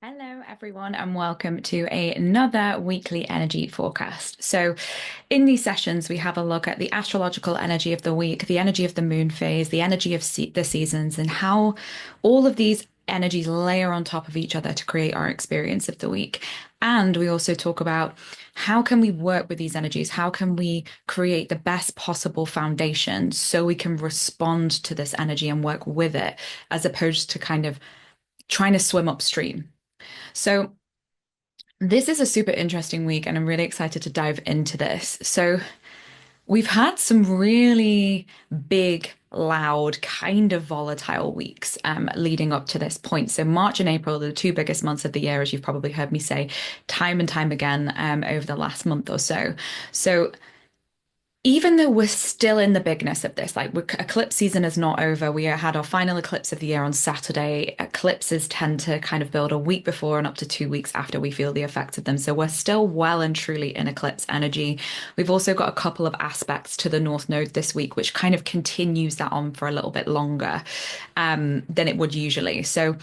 Hello, everyone, and welcome to another weekly energy forecast. So, in these sessions, we have a look at the astrological energy of the week, the energy of the moon phase, the energy of the seasons, and how all of these energies layer on top of each other to create our experience of the week. And we also talk about how can we work with these energies? How can we create the best possible foundation so we can respond to this energy and work with it, as opposed to kind of trying to swim upstream. So, this is a super interesting week, and I'm really excited to dive into this. So, we've had some really big, loud, kind of volatile weeks leading up to this point. So, March and April are the two biggest months of the year, as you've probably heard me say time and time again over the last month or so. So, even though we're still in the bigness of this, like eclipse season is not over. We had our final eclipse of the year on Saturday. Eclipses tend to kind of build a week before and up to 2 weeks after we feel the effects of them. So we're still well and truly in eclipse energy. We've also got a couple of aspects to the North Node this week, which kind of continues that on for a little bit longer than it would usually. So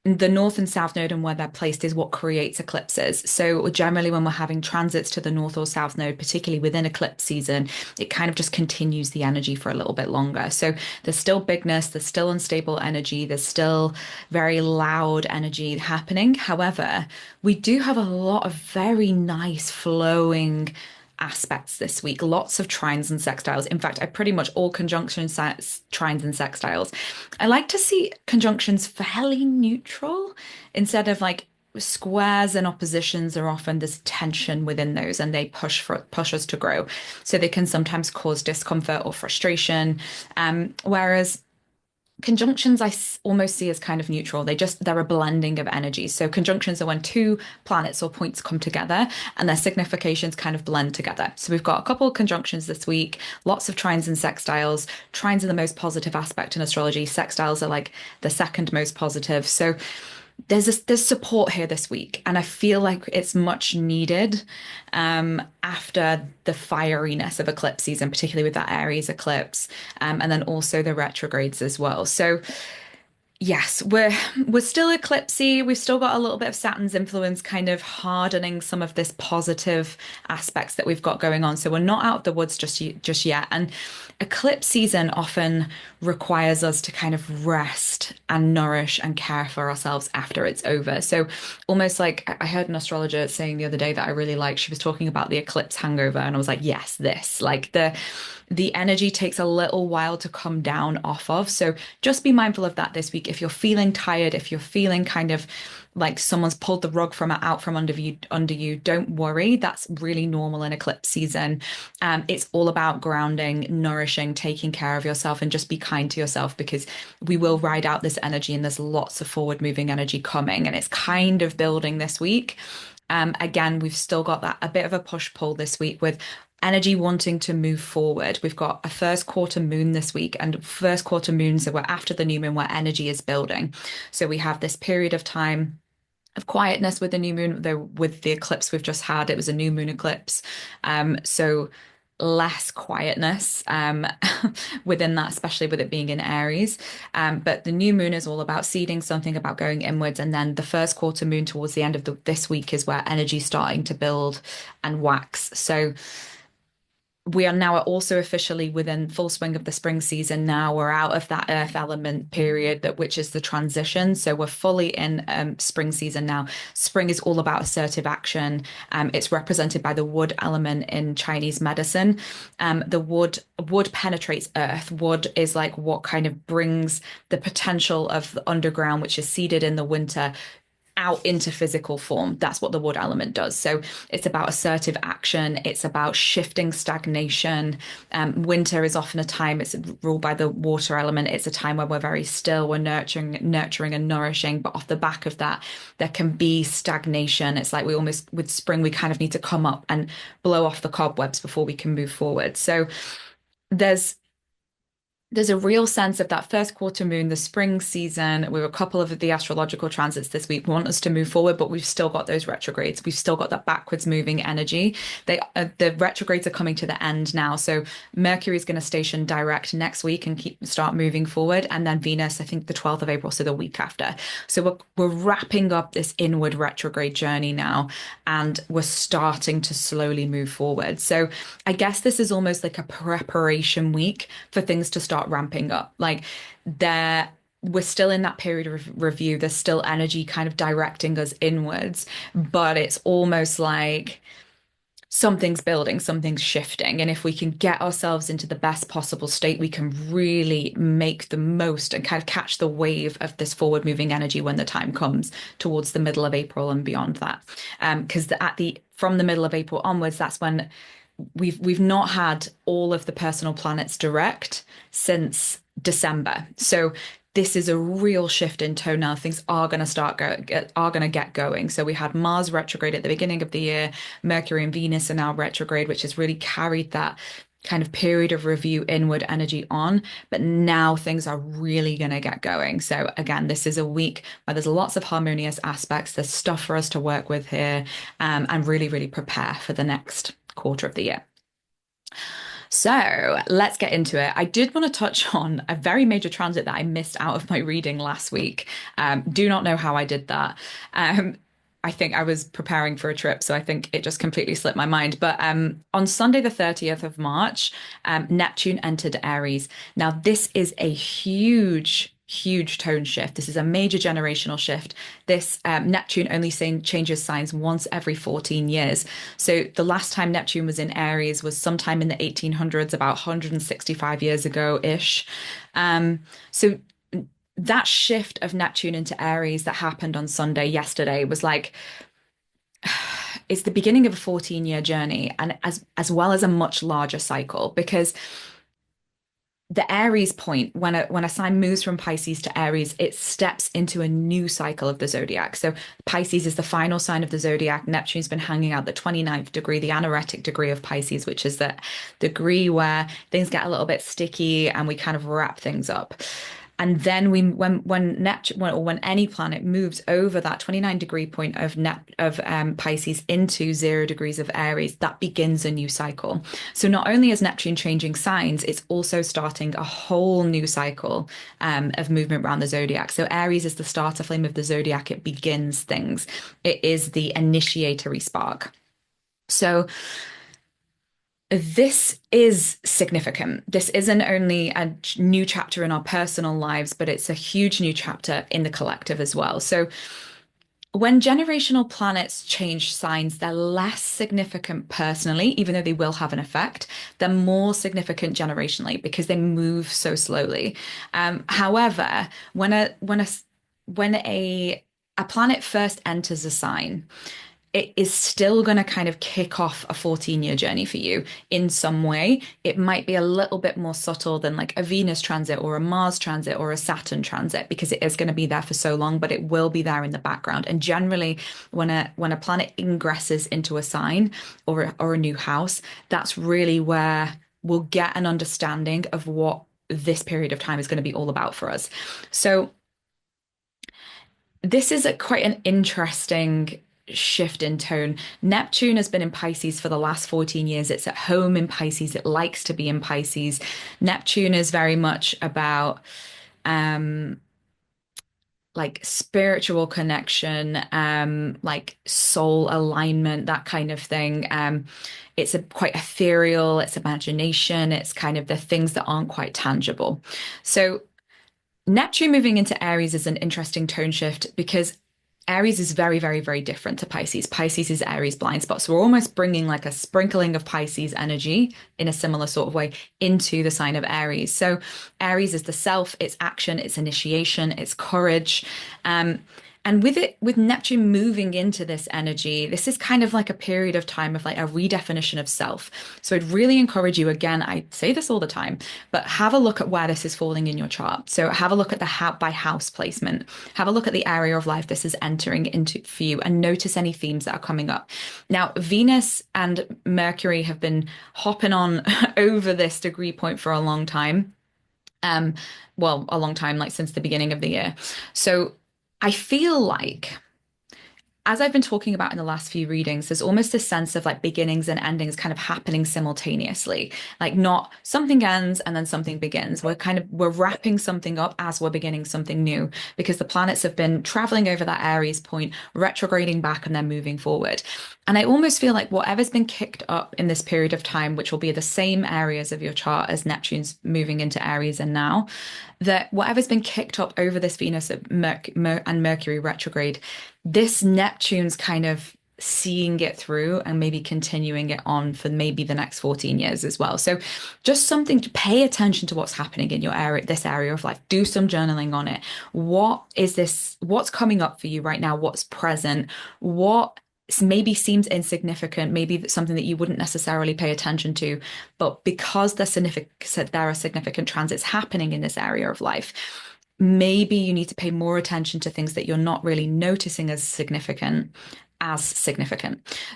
the north and south node and where they're placed is what creates eclipses. So generally when we're having transits to the north or south node, particularly within eclipse season, it kind of just continues the energy for a little bit longer. So there's still bigness, there's still unstable energy, there's still very loud energy happening. However, we do have a lot of very nice flowing aspects this week. Lots of trines and sextiles. In fact, I pretty much all conjunction sets, trines and sextiles. I like to see conjunctions fairly neutral instead of like squares and oppositions are often there's tension within those and they push us to grow. So they can sometimes cause discomfort or frustration. Whereas conjunctions almost see as kind of neutral. They're a blending of energies. So conjunctions are when two planets or points come together and their significations kind of blend together. So we've got a couple of conjunctions this week, lots of trines and sextiles. Trines are the most positive aspect in astrology. Sextiles are like the second most positive. So there's support here this week, and I feel like it's much needed after the fieriness of eclipse season, particularly with that Aries eclipse, and then also the retrogrades as well. So yes, we're still eclipsy. We've still got a little bit of Saturn's influence kind of hardening some of this positive aspects that we've got going on. So we're not out of the woods just yet. And eclipse season often requires us to kind of rest and nourish and care for ourselves after it's over. So almost like I heard an astrologer saying the other day that I really liked. She was talking about the eclipse hangover, and I was like, yes, this like the energy takes a little while to come down off of. So just be mindful of that this week. If you're feeling tired, if you're feeling kind of like someone's pulled the rug from out from under you, don't worry. That's really normal in eclipse season. It's all about grounding, nourishing, taking care of yourself, and just be kind to yourself because we will ride out this energy and there's lots of forward moving energy coming and it's kind of building this week. Again, we've still got that a bit of a push pull this week with energy wanting to move forward. We've got a first quarter moon this week, and first quarter moons are where after the new moon where energy is building. So we have this period of time of quietness with the new moon, though with the eclipse we've just had, it was a new moon eclipse. So less quietness within that, especially with it being in Aries. But the new moon is all about seeding something, about going inwards. And then the first quarter moon towards the end of this week is where energy is starting to build and wax. So we are now also officially within full swing of the spring season now. We're out of that earth element period which is the transition. So we're fully in spring season now. Spring is all about assertive action. It's represented by the wood element in Chinese medicine. The wood penetrates earth. Wood is like what kind of brings the potential of the underground, which is seeded in the winter, out into physical form. That's what the wood element does. So it's about assertive action. It's about shifting stagnation. Winter is often a time, it's ruled by the water element. It's a time where we're very still, we're nurturing and nourishing. But off the back of that, there can be stagnation. It's like we almost, with spring, we kind of need to come up and blow off the cobwebs before we can move forward. So there's there's a real sense of that first quarter moon, the spring season. We have a couple of the astrological transits this week want us to move forward, but we've still got those retrogrades. We've still got that backwards moving energy. The retrogrades are coming to the end now. So Mercury is going to station direct next week and start moving forward, and then Venus, I think the 12th of April, so the week after. So we're wrapping up this inward retrograde journey now, and we're starting to slowly move forward. So I guess this is almost like a preparation week for things to start ramping up. Like there, we're still in that period of review. There's still energy kind of directing us inwards, but it's almost like something's building, something's shifting. And if we can get ourselves into the best possible state, we can really make the most and kind of catch the wave of this forward moving energy when the time comes towards the middle of April and beyond that. Because from the middle of April onwards, that's when we've not had all of the personal planets direct since December. So this is a real shift in tone now. Things are going to are going to get going. So we had Mars retrograde at the beginning of the year. Mercury and Venus are now retrograde, which has really carried that kind of period of review inward energy on. But now things are really going to get going. So again, this is a week where there's lots of harmonious aspects. There's stuff for us to work with here, and really, really prepare for the next quarter of the year. So let's get into it. I did want to touch on a very major transit that I missed out of my reading last week. Do not know how I did that. I think I was preparing for a trip, so I think it just completely slipped my mind. But on Sunday, the 30th of March, Neptune entered Aries. Now, this is a huge tone shift. This is a major generational shift. This Neptune only changes signs once every 14 years. So the last time Neptune was in Aries was sometime in the 1800s, about 165 years ago-ish. So that shift of Neptune into Aries that happened on Sunday yesterday was like, it's the beginning of a 14-year journey, and as well as a much larger cycle, because the Aries point, when a sign moves from Pisces to Aries, it steps into a new cycle of the zodiac. So Pisces is the final sign of the zodiac. Neptune's been hanging out the 29th degree, the anaretic degree of Pisces, which is the degree where things get a little bit sticky and we kind of wrap things up. And then when Neptune, or when any planet moves over that 29-degree point of Pisces into 0 degrees of Aries, that begins a new cycle. So not only is Neptune changing signs, it's also starting a whole new cycle of movement around the zodiac. So Aries is the starter flame of the zodiac. It begins things. It is the initiatory spark. So this is significant. This isn't only a new chapter in our personal lives, but it's a huge new chapter in the collective as well. So when generational planets change signs, they're less significant personally, even though they will have an effect. They're more significant generationally because they move so slowly. However, when a planet first enters a sign, it is still going to kind of kick off a 14-year journey for you in some way. It might be a little bit more subtle than like a Venus transit or a Mars transit or a Saturn transit, because it is going to be there for so long, but it will be there in the background. And generally, when a planet ingresses into a sign or a new house, that's really where we'll get an understanding of what this period of time is going to be all about for us. So this is quite an interesting shift in tone. Neptune has been in Pisces for the last 14 years. It's at home in Pisces. It likes to be in Pisces. Neptune is very much about like spiritual connection, like soul alignment, that kind of thing. It's quite ethereal, it's imagination, it's kind of the things that aren't quite tangible. So Neptune moving into Aries is an interesting tone shift because Aries is very, very, very different to Pisces. Pisces is Aries blind spot. So we're almost bringing like a sprinkling of Pisces energy in a similar sort of way into the sign of Aries. So Aries is the self, it's action, it's initiation, it's courage. And with Neptune moving into this energy, this is kind of like a period of time of like a redefinition of self. So I'd really encourage you, again, I say this all the time, but have a look at where this is falling in your chart. So have a look at the by house placement. Have a look at the area of life this is entering into for you and notice any themes that are coming up. Now, Venus and Mercury have been hopping on over this degree point for a long time. Um, well, a long time, like since the beginning of the year. So I feel like as I've been talking about in the last few readings, there's almost a sense of like beginnings and endings kind of happening simultaneously. Like not something ends and then something begins. We're wrapping something up as we're beginning something new because the planets have been traveling over that Aries point, retrograding back and then moving forward. And I almost feel like whatever's been kicked up in this period of time, which will be the same areas of your chart as Neptune's moving into Aries and now, that whatever's been kicked up over this Venus and Mercury retrograde, this Neptune's kind of seeing it through and maybe continuing it on for maybe the next 14 years as well. So just something to pay attention to what's happening in your area, this area of life. Do some journaling on it. What is this? What's coming up for you right now? What's present? What maybe seems insignificant, maybe that's something that you wouldn't necessarily pay attention to, but because there are significant transits happening in this area of life, maybe you need to pay more attention to things that you're not really noticing as significant.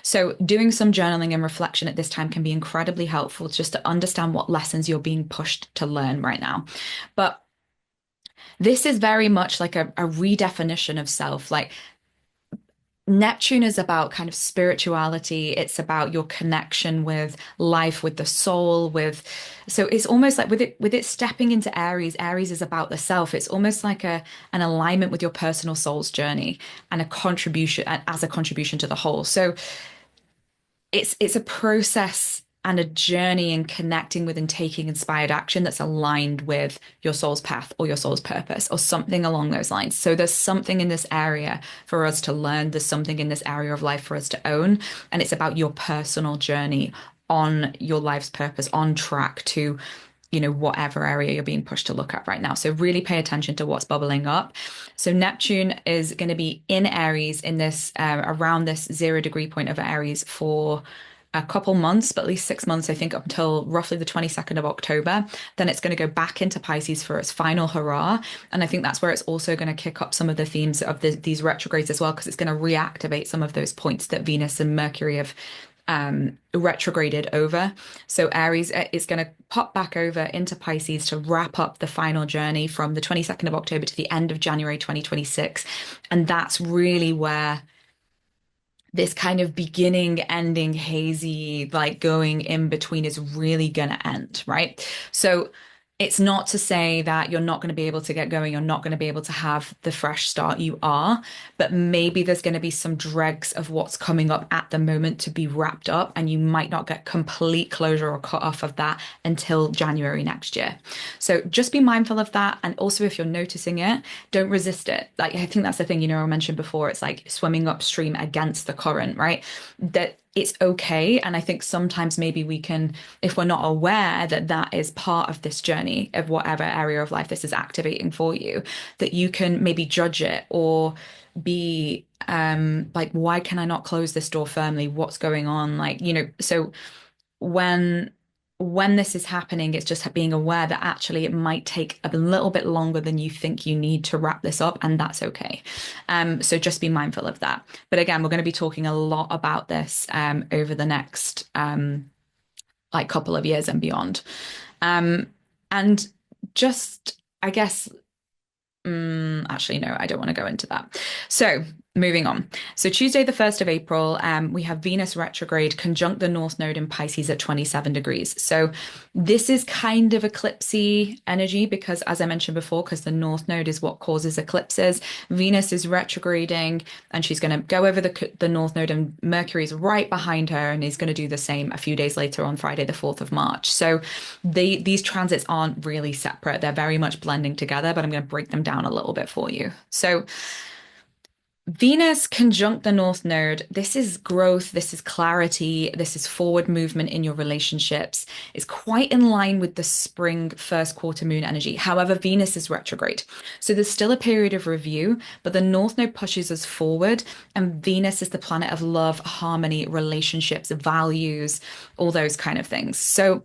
So doing some journaling and reflection at this time can be incredibly helpful just to understand what lessons you're being pushed to learn right now. But this is very much like a redefinition of self. Like Neptune is about kind of spirituality. It's about your connection with life, with the soul, so it's almost like with it stepping into Aries, Aries is about the self. It's almost like an alignment with your personal soul's journey and a contribution as a contribution to the whole. So it's a process and a journey in connecting with and taking inspired action that's aligned with your soul's path or your soul's purpose or something along those lines. So there's something in this area for us to learn. There's something in this area of life for us to own. And it's about your personal journey on your life's purpose, on track to, whatever area you're being pushed to look at right now. So really pay attention to what's bubbling up. So Neptune is going to be in Aries in this around this 0 degree point of Aries for a couple months, but at least 6 months, I think, up until roughly the 22nd of October. Then it's going to go back into Pisces for its final hurrah. And I think that's where it's also going to kick up some of the themes of these retrogrades as well, because it's going to reactivate some of those points that Venus and Mercury have retrograded over. So Aries is going to pop back over into Pisces to wrap up the final journey from the 22nd of October to the end of January 2026. And that's really where this kind of beginning, ending, hazy, like going in between is really going to end, right? So it's not to say that you're not going to be able to get going, you're not going to be able to have the fresh start you are, but maybe there's going to be some dregs of what's coming up at the moment to be wrapped up, and you might not get complete closure or cut off of that until January next year. So just be mindful of that. And also, if you're noticing it, don't resist it. Like, I think that's the thing, I mentioned before, it's like swimming upstream against the current, right? That it's okay. And I think sometimes maybe we can, if we're not aware that that is part of this journey of whatever area of life this is activating for you, that you can maybe judge it or be like, why can I not close this door firmly? What's going on? Like, so when this is happening, it's just being aware that actually it might take a little bit longer than you think you need to wrap this up, and that's okay. So just be mindful of that. But again, we're going to be talking a lot about this over the next like couple of years and beyond. And just, I guess, actually, no, I don't want to go into that. So moving on. So Tuesday, the 1st of April, we have Venus retrograde conjunct the North Node in Pisces at 27 degrees. So this is kind of eclipsey energy because, as I mentioned before, because the North Node is what causes eclipses. Venus is retrograding and she's going to go over the North Node, and Mercury is right behind her and is going to do the same a few days later on Friday, the 4th of March. So these transits aren't really separate. They're very much blending together, but I'm going to break them down a little bit for you. So Venus conjunct the North Node. This is growth, this is clarity, this is forward movement in your relationships. It's quite in line with the spring first quarter moon energy. However, Venus is retrograde. So there's still a period of review, but the North Node pushes us forward, and Venus is the planet of love, harmony, relationships, values, all those kind of things. So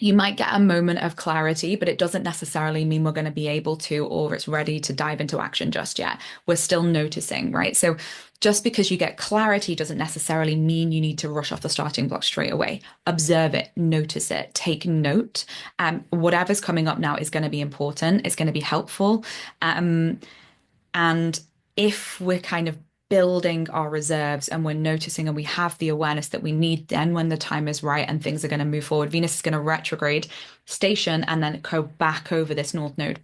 you might get a moment of clarity, but it doesn't necessarily mean we're going to be able to, or it's ready to dive into action just yet. We're still noticing, right? So Just because you get clarity doesn't necessarily mean you need to rush off the starting block straight away. Observe it, notice it, take note. Whatever's coming up now is going to be important. It's going to be helpful. Um, and if we're kind of building our reserves and we're noticing and we have the awareness that we need, then when the time is right and things are going to move forward, Venus is going to retrograde station and then go back over this North Node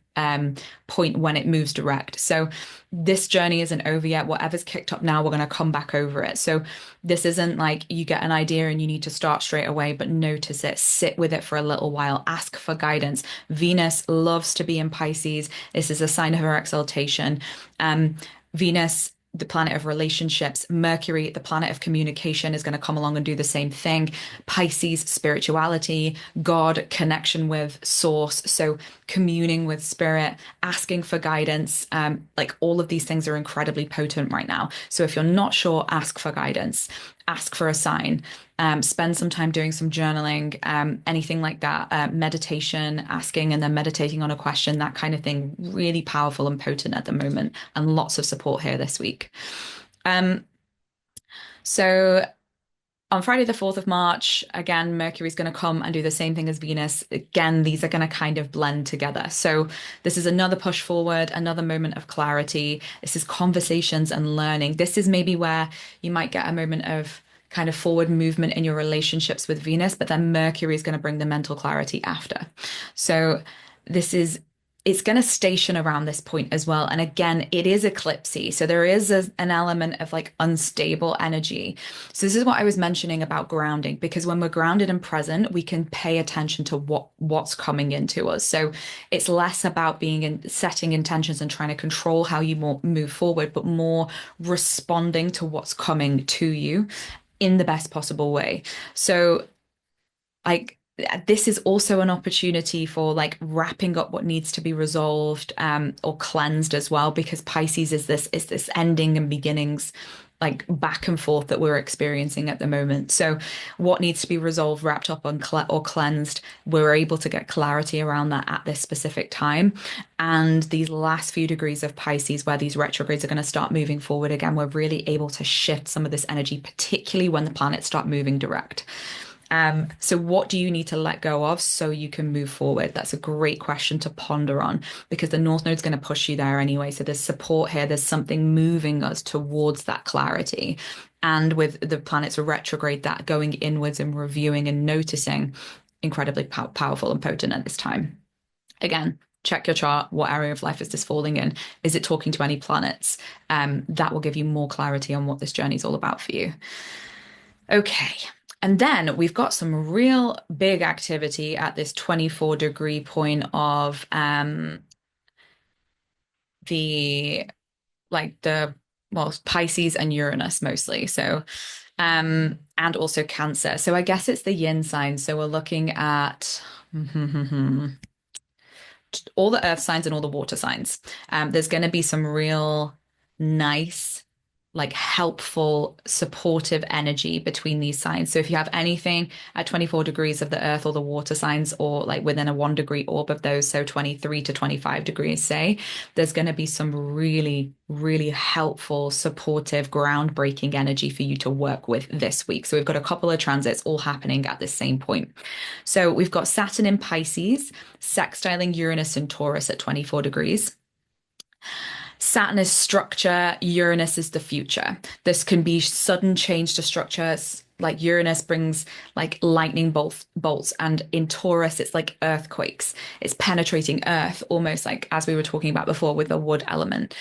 point when it moves direct. So this journey isn't over yet. Whatever's kicked up now, we're going to come back over it. So this isn't like you get an idea and you need to start straight away, but notice it, sit with it for a little while, ask for guidance. Venus loves to be in Pisces. This is a sign of her exaltation. Venus, the planet of relationships, Mercury, the planet of communication, is going to come along and do the same thing. Pisces, spirituality, God, connection with source. So communing with spirit, asking for guidance. Like all of these things are incredibly potent right now. So if you're not sure, ask for guidance, ask for a sign. Spend some time doing some journaling, anything like that, meditation, asking and then meditating on a question, that kind of thing. Really powerful and potent at the moment, and lots of support here this week. Um, so on Friday, the 4th of March, again, Mercury's going to come and do the same thing as Venus. Again, these are going to kind of blend together. So this is another push forward, another moment of clarity. This is conversations and learning. This is maybe where you might get a moment of kind of forward movement in your relationships with Venus, but then Mercury is going to bring the mental clarity after. So this is it's going to station around this point as well. And again, it is eclipsy. So there is an element of like unstable energy. So this is what I was mentioning about grounding, because when we're grounded and present, we can pay attention to what's coming into us. So it's less about being in setting intentions and trying to control how you move forward, but more responding to what's coming to you in the best possible way. So like this is also an opportunity for like wrapping up what needs to be resolved or cleansed as well, because Pisces is this ending and beginnings like back and forth that we're experiencing at the moment. So what needs to be resolved, wrapped up or cleansed, we're able to get clarity around that at this specific time. And these last few degrees of Pisces, where these retrogrades are going to start moving forward again, we're really able to shift some of this energy, particularly when the planets start moving direct. So what do you need to let go of so you can move forward? That's a great question to ponder on, because the North Node's going to push you there anyway. So there's support here. There's something moving us towards that clarity. And with the planets retrograde, that going inwards and reviewing and noticing, incredibly powerful and potent at this time. Again, check your chart. What area of life is this falling in? Is it talking to any planets? That will give you more clarity on what this journey is all about for you. Okay. And then we've got some real big activity at this 24-degree point of the like the well, Pisces and Uranus mostly. So and also Cancer. So I guess it's the yin sign. So we're looking at all the earth signs and all the water signs. There's going to be some real nice, like helpful, supportive energy between these signs. So if you have anything at 24 degrees of the earth or the water signs, or like within a 1 degree orb of those, so 23 to 25 degrees, say, there's going to be some really, really helpful, supportive, groundbreaking energy for you to work with this week. So we've got a couple of transits all happening at the same point. So we've got Saturn in Pisces, sextiling Uranus and Taurus at 24 degrees. Saturn is structure, Uranus is the future. This can be sudden change to structures. Like Uranus brings like lightning bolts, and in Taurus, it's like earthquakes. It's penetrating earth, almost like as we were talking about before with the wood element.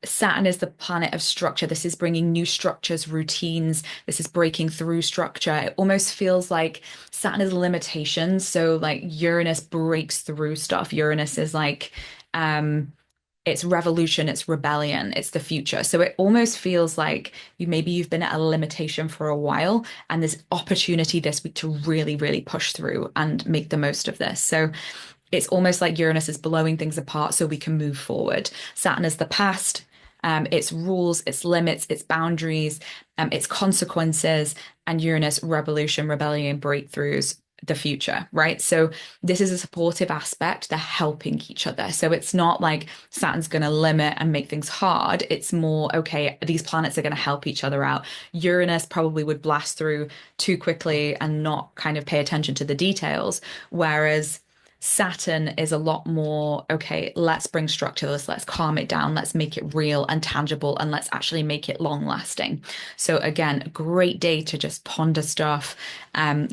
Saturn is the planet of structure. This is bringing new structures, routines. This is breaking through structure. It almost feels like Saturn is limitations. So like Uranus breaks through stuff. Uranus is like, it's revolution, it's rebellion, it's the future. So it almost feels like you've been at a limitation for a while, and there's opportunity this week to really, really push through and make the most of this. So it's almost like Uranus is blowing things apart so we can move forward. Saturn is the past, its rules, its limits, its boundaries, its consequences, and Uranus, revolution, rebellion, breakthroughs, the future, right? So this is a supportive aspect. They're helping each other. So it's not like Saturn's going to limit and make things hard. It's more, okay, these planets are going to help each other out. Uranus probably would blast through too quickly and not kind of pay attention to the details, whereas Saturn is a lot more, okay, let's bring structure to this, let's calm it down, let's make it real and tangible, and let's actually make it long lasting. So again, a great day to just ponder stuff,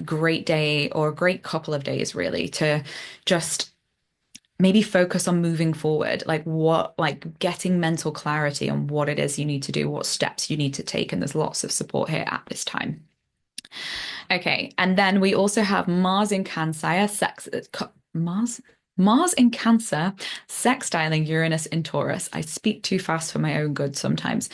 great day or a great couple of days really to just maybe focus on moving forward, like getting mental clarity on what it is you need to do, what steps you need to take. And there's lots of support here at this time. Okay, and then we also have Mars in Cancer, Mars? Mars in Cancer, sextiling Uranus in Taurus. I speak too fast for my own good sometimes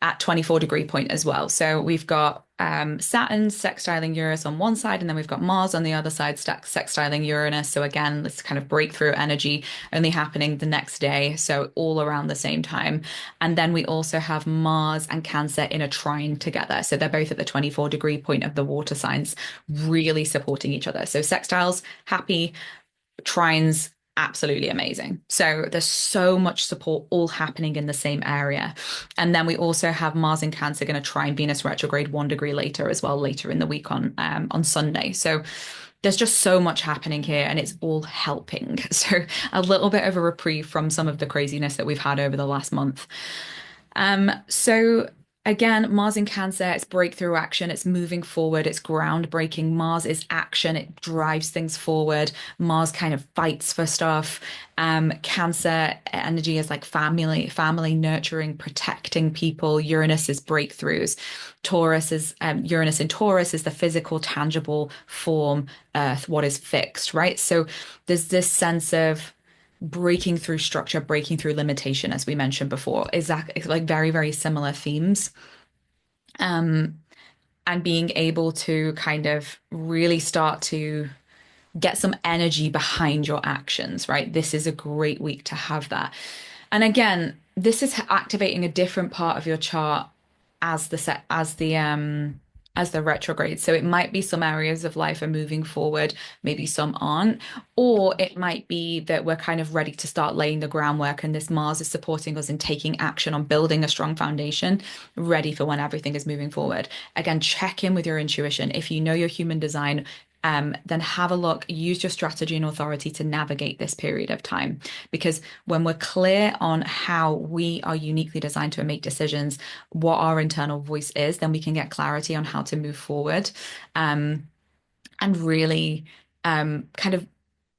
at 24-degree point as well. So we've got Saturn sextiling Uranus on one side, and then we've got Mars on the other side sextiling Uranus. So again, this kind of breakthrough energy only happening the next day. So all around the same time. And then we also have Mars and Cancer in a trine together. So they're both at the 24-degree point of the water signs, really supporting each other. So sextiles, happy, trines, absolutely amazing. So there's so much support all happening in the same area. And then we also have Mars in Cancer going to trine Venus retrograde 1 degree later as well, later in the week on Sunday. So there's just so much happening here and it's all helping. So a little bit of a reprieve from some of the craziness that we've had over the last month. So again, Mars in Cancer, it's breakthrough action, it's moving forward, it's groundbreaking. Mars is action, it drives things forward. Mars kind of fights for stuff. Cancer energy is like family nurturing, protecting people. Uranus is breakthroughs. Taurus is Uranus in Taurus is the physical, tangible form, Earth, what is fixed, right? So there's this sense of breaking through structure, breaking through limitation, as we mentioned before, exactly like very, very similar themes. Um, and being able to kind of really start to get some energy behind your actions, right? This is a great week to have that. And again, this is activating a different part of your chart as the set as the retrograde. So it might be some areas of life are moving forward, maybe some aren't, or it might be that we're kind of ready to start laying the groundwork and this Mars is supporting us in taking action on building a strong foundation, ready for when everything is moving forward. Again, check in with your intuition. If you know your human design, then have a look, use your strategy and authority to navigate this period of time. Because when we're clear on how we are uniquely designed to make decisions, what our internal voice is, then we can get clarity on how to move forward, and really kind of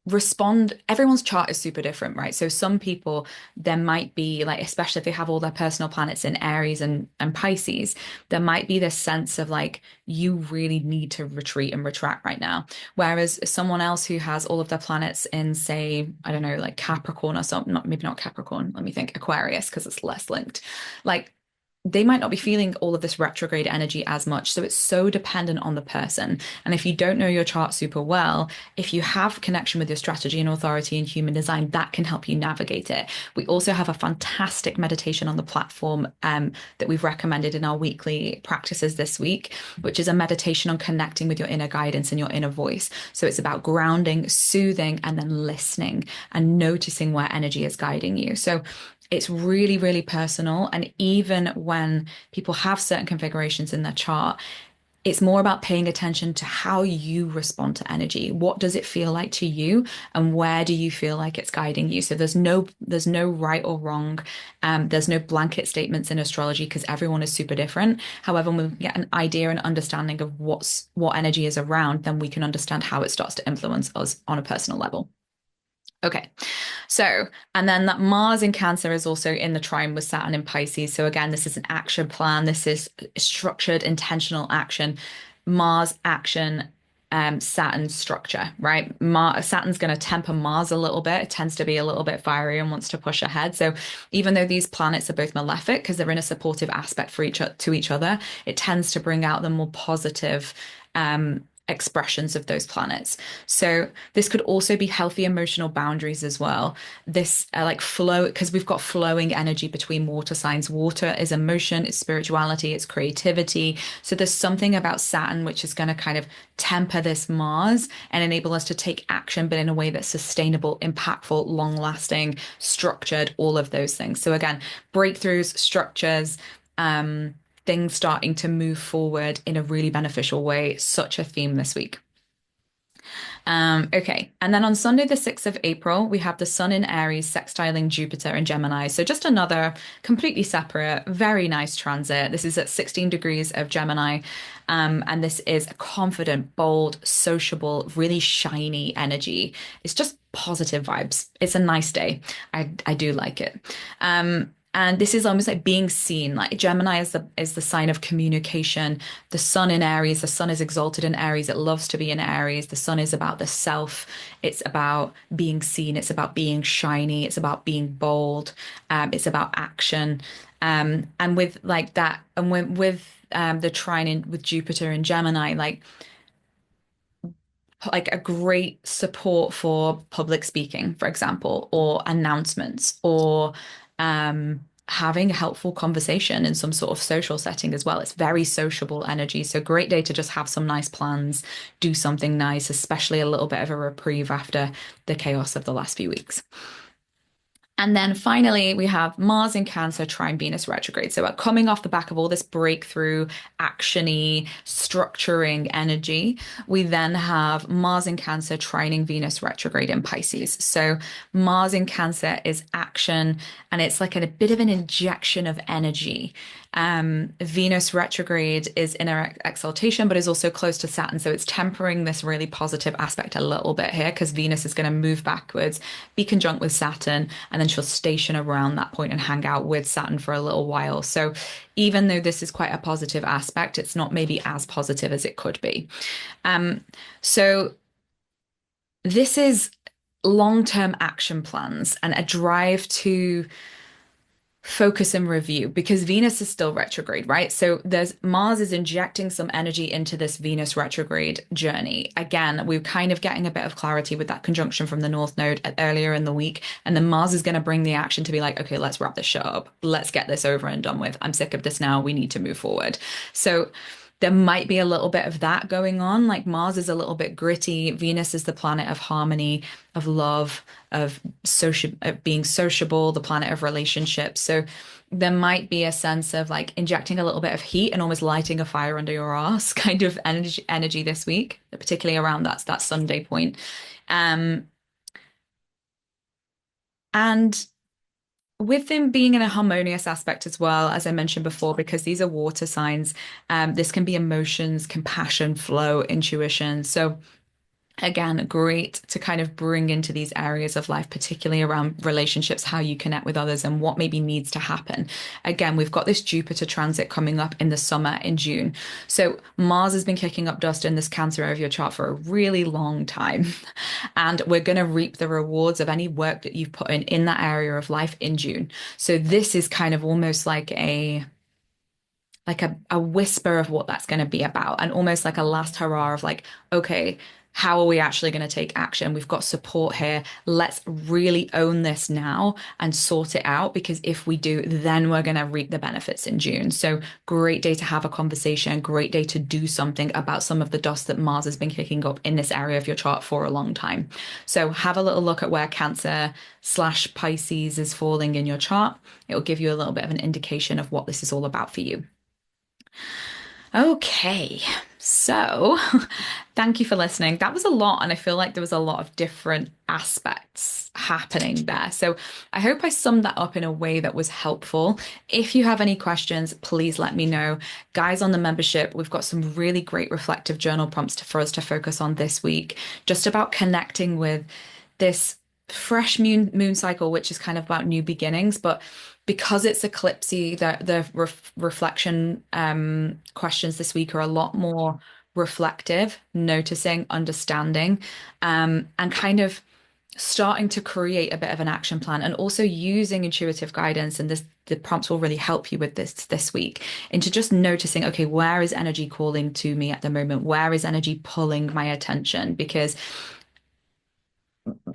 respond. Everyone's chart is super different, right? So some people, there might be like, especially if they have all their personal planets in Aries and Pisces, there might be this sense of like, you really need to retreat and retract right now. Whereas someone else who has all of their planets in, say, I don't know, like Capricorn or something, maybe not Capricorn, let me think, Aquarius, because it's less linked. Like they might not be feeling all of this retrograde energy as much. So it's so dependent on the person. And if you don't know your chart super well, if you have connection with your strategy and authority and human design, that can help you navigate it. We also have a fantastic meditation on the platform that we've recommended in our weekly practices this week, which is a meditation on connecting with your inner guidance and your inner voice. So it's about grounding, soothing, and then listening and noticing where energy is guiding you. So it's really, really personal. And even when people have certain configurations in their chart, it's more about paying attention to how you respond to energy. What does it feel like to you? And where do you feel like it's guiding you? So there's no right or wrong. There's no blanket statements in astrology because everyone is super different. However, when we get an idea and understanding of what energy is around, then we can understand how it starts to influence us on a personal level. Okay, so, and then that Mars in Cancer is also in the trine with Saturn in Pisces. So again, this is an action plan. This is structured, intentional action. Mars action, Saturn structure, right? Saturn's going to temper Mars a little bit. It tends to be a little bit fiery and wants to push ahead. So even though these planets are both malefic because they're in a supportive aspect to each other, it tends to bring out the more positive expressions of those planets. So this could also be healthy emotional boundaries as well. This like flow, because we've got flowing energy between water signs. Water is emotion, it's spirituality, it's creativity. So there's something about Saturn which is going to kind of temper this Mars and enable us to take action, but in a way that's sustainable, impactful, long lasting, structured, all of those things. So again, breakthroughs, structures, um, things starting to move forward in a really beneficial way. Such a theme this week. Okay. And then on Sunday, the 6th of April, we have the Sun in Aries sextiling Jupiter in Gemini. So just another completely separate, very nice transit. This is at 16 degrees of Gemini. And this is a confident, bold, sociable, really shiny energy. It's just positive vibes. It's a nice day. I do like it. And this is almost like being seen. Like Gemini is the sign of communication. The sun in Aries, the sun is exalted in Aries. It loves to be in Aries. The sun is about the self. It's about being seen. It's about being shiny. It's about being bold. It's about action. And with like that, and with the trine in with Jupiter and Gemini, like a great support for public speaking, for example, or announcements, or having a helpful conversation in some sort of social setting as well. It's very sociable energy. So great day to just have some nice plans, do something nice, especially a little bit of a reprieve after the chaos of the last few weeks. And then finally, we have Mars in Cancer, trine Venus retrograde. So, coming off the back of all this breakthrough, actiony, structuring energy, we then have Mars in Cancer, trining Venus retrograde in Pisces. So, Mars in Cancer is action, and it's like a bit of an injection of energy. Venus retrograde is in exaltation, but is also close to Saturn. So it's tempering this really positive aspect a little bit here because Venus is going to move backwards, be conjunct with Saturn, and then she'll station around that point and hang out with Saturn for a little while. So even though this is quite a positive aspect, it's not maybe as positive as it could be. So this is long-term action plans and a drive to focus and review because Venus is still retrograde, right? So there's Mars is injecting some energy into this Venus retrograde journey. Again, we're kind of getting a bit of clarity with that conjunction from the North Node earlier in the week. And then Mars is going to bring the action to be like, okay, let's wrap this shit up. Let's get this over and done with. I'm sick of this now. We need to move forward. So there might be a little bit of that going on. Like Mars is a little bit gritty. Venus is the planet of harmony, of love, of being sociable, the planet of relationships. So there might be a sense of like injecting a little bit of heat and almost lighting a fire under your ass kind of energy this week, particularly around that Sunday point. And with them being in a harmonious aspect as well, as I mentioned before, because these are water signs, this can be emotions, compassion, flow, intuition. So again, great to kind of bring into these areas of life, particularly around relationships, how you connect with others and what maybe needs to happen. Again, we've got this Jupiter transit coming up in the summer in June. So Mars has been kicking up dust in this Cancer area of your chart for a really long time. And we're going to reap the rewards of any work that you've put in that area of life in June. So this is kind of almost like a whisper of what that's going to be about and almost like a last hurrah of like, okay, how are we actually going to take action? We've got support here. Let's really own this now and sort it out because if we do, then we're going to reap the benefits in June. So great day to have a conversation, great day to do something about some of the dust that Mars has been kicking up in this area of your chart for a long time. So have a little look at where Cancer/Pisces is falling in your chart. It will give you a little bit of an indication of what this is all about for you. Okay, so thank you for listening. That was a lot, and I feel like there was a lot of different aspects happening there. So I hope I summed that up in a way that was helpful. If you have any questions, please let me know. Guys on the membership, we've got some really great reflective journal prompts for us to focus on this week, just about connecting with this fresh moon cycle, which is kind of about new beginnings, but because it's eclipsy, the reflection questions this week are a lot more reflective, noticing, understanding, and kind of starting to create a bit of an action plan and also using intuitive guidance and the prompts will really help you with this week, into just noticing, okay, where is energy calling to me at the moment? Where is energy pulling my attention? Because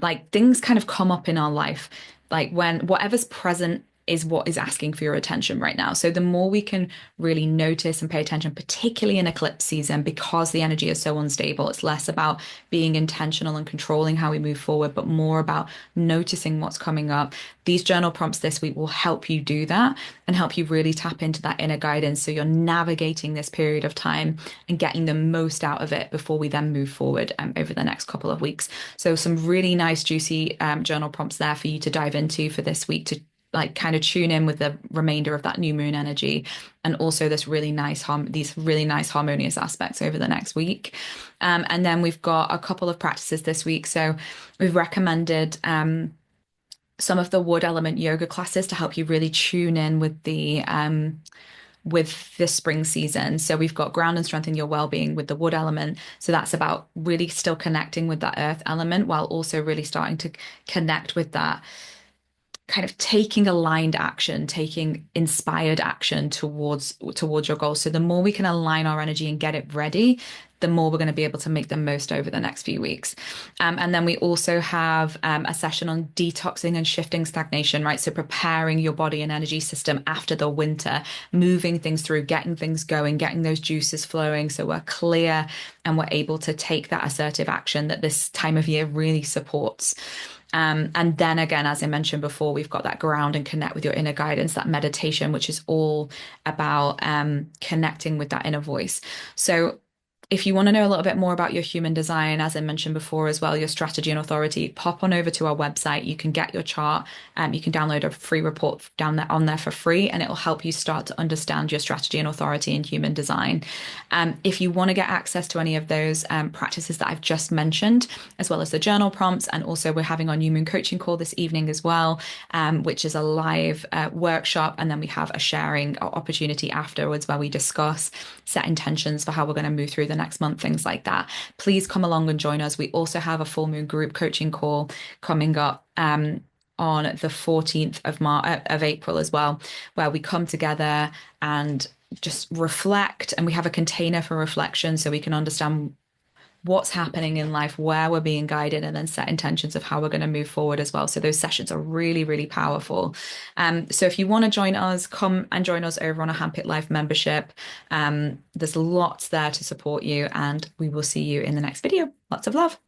like things kind of come up in our life, like when whatever's present is what is asking for your attention right now. So the more we can really notice and pay attention, particularly in eclipse season, because the energy is so unstable, it's less about being intentional and controlling how we move forward, but more about noticing what's coming up. These journal prompts this week will help you do that and help you really tap into that inner guidance. So you're navigating this period of time and getting the most out of it before we then move forward over the next couple of weeks. So some really nice, juicy journal prompts there for you to dive into for this week to like kind of tune in with the remainder of that new moon energy and also these really nice harmonious aspects over the next week. And then we've got a couple of practices this week. So we've recommended some of the wood element yoga classes to help you really tune in with the spring season. So we've got ground and strengthen your well-being with the wood element. So that's about really still connecting with that earth element while also really starting to connect with that kind of taking aligned action, taking inspired action towards your goals. So the more we can align our energy and get it ready, the more we're going to be able to make the most over the next few weeks. And then we also have a session on detoxing and shifting stagnation, right? So preparing your body and energy system after the winter, moving things through, getting things going, getting those juices flowing. So we're clear and we're able to take that assertive action that this time of year really supports. And then again, as I mentioned before, we've got that ground and connect with your inner guidance, that meditation, which is all about connecting with that inner voice. So if you want to know a little bit more about your human design, as I mentioned before as well, your strategy and authority, pop on over to our website. You can get your chart. You can download a free report down there on there for free, and it will help you start to understand your strategy and authority in human design. If you want to get access to any of those practices that I've just mentioned, as well as the journal prompts, and also we're having our new moon coaching call this evening as well, which is a live workshop, and then we have a sharing opportunity afterwards where we discuss set intentions for how we're going to move through the next month, things like that. Please come along and join us. We also have a full moon group coaching call coming up on the 14th of April as well, where we come together and just reflect, and we have a container for reflection so we can understand what's happening in life, where we're being guided, and then set intentions of how we're going to move forward as well. So those sessions are really, really powerful. So if you want to join us, come and join us over on a Handpicked Life membership. There's lots there to support you, and we will see you in the next video. Lots of love.